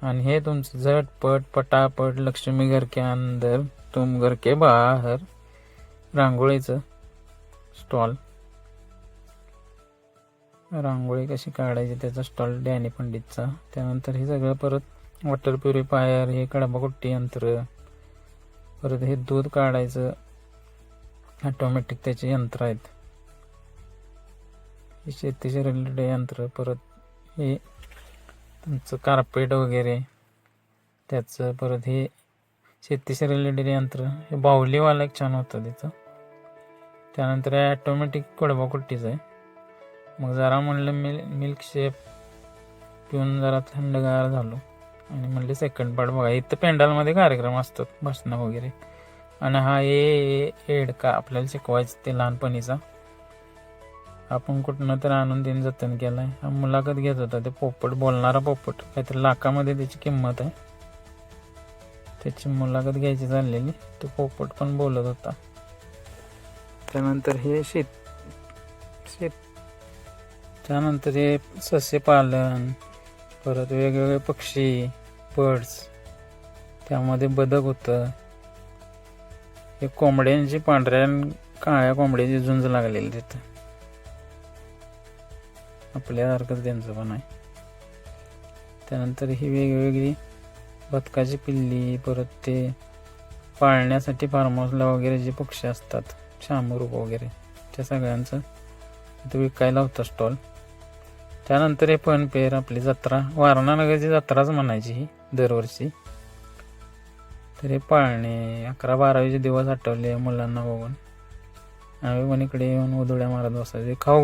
आणि हे तुमचं झटपट पटापट लक्ष्मी घर के अंदर तुम घर के बाहेर रांगोळीचं स्टॉल. रांगोळी कशी काढायची त्याचा स्टॉल डॅनी पंडितचा. त्यानंतर हे सगळं परत वॉटर प्युरिफायर, हे कडबाकुट्टी यंत्र, परत हे दूध काढायचं ऑटोमॅटिक त्याचे यंत्र आहेत, हे शेतीचे रिलेटेड यंत्र. परत हे तुमचं कार्पेट वगैरे त्याचं. परत हे शेतीचे रिलेटेड यंत्र, हे बाहुलीवाला एक छान होतं तिथं. त्यानंतर हे ऑटोमॅटिक कडबाकुट्टीचं आहे. मग जरा म्हणलं मिल्क शेक पिऊन जरा थंडगार झालो आणि म्हणले सेकंड पार्ट बघा. इथं पेंडालमध्ये कार्यक्रम असतात, भाषणं वगैरे. आणि हा एडका आपल्याला शिकवायचं ते लहानपणीचा, आपण कुठनं तर आणून देऊन जतन केलाय. हा मुलाखत घेत होता ते पोपट, बोलणारा पोपट, काहीतरी लाखामध्ये त्याची किंमत आहे. त्याची मुलाखत घ्यायची चाललेली, तो पोपट पण बोलत होता. त्यानंतर हे त्यानंतर हे सस्यपालन, परत वेगवेगळे पक्षी, बर्ड्स, त्यामध्ये बदक होतं. हे कोंबड्यांची, पांढऱ्या काळ्या कोंबड्याची झुंज लागलेली तिथं, आपल्यासारखंच त्यांचं पण आहे. त्यानंतर ही वेगवेगळी बदकाची पिल्ली, परत ते पाळण्यासाठी फार्म हाऊसला वगैरे जे पक्षी असतात, शामरूप वगैरे, त्या सगळ्यांचं इथं विकायला होता स्टॉल. त्यानंतर हे पणपेर, आपली जत्रा, वारणानगरची जत्राच म्हणायची ही दरवर्षी. तर हे पाळणे, 11-12वीचे दिवस आठवले मुलांना बघून. आम्ही पण इकडे येऊन उधळ्या मारत बसायचे. खाऊ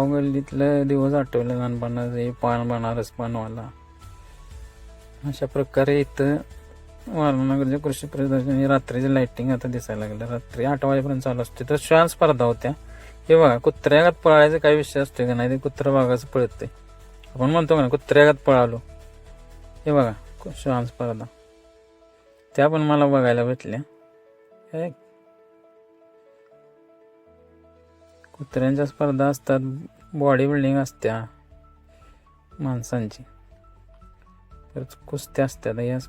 गल्लीतलं दिवस आठवले लहानपणाचे. बनारस पानवाला. अशा प्रकारे इथं वारणानगरच्या कृषी प्रदर्शनी रात्रीची लाइटिंग आता दिसायला लागलं. रात्री 8 वाजेपर्यंत चालू असते. तर श्वान स्पर्धा होत्या. हे बघा, कुत्र्यागात पळायचा काही विषय असतो का नाही, ते कुत्रं बागाचं पळतंय. आपण म्हणतो का ना कुत्र्यागात पळालो. हे बघा श्वान स्पर्धा, त्या पण मला बघायला भेटल्या. कुत्र्यांच्या स्पर्धा असतात, बॉडी बिल्डिंग असत्या माणसांची, तर कुस्त्या असतात. या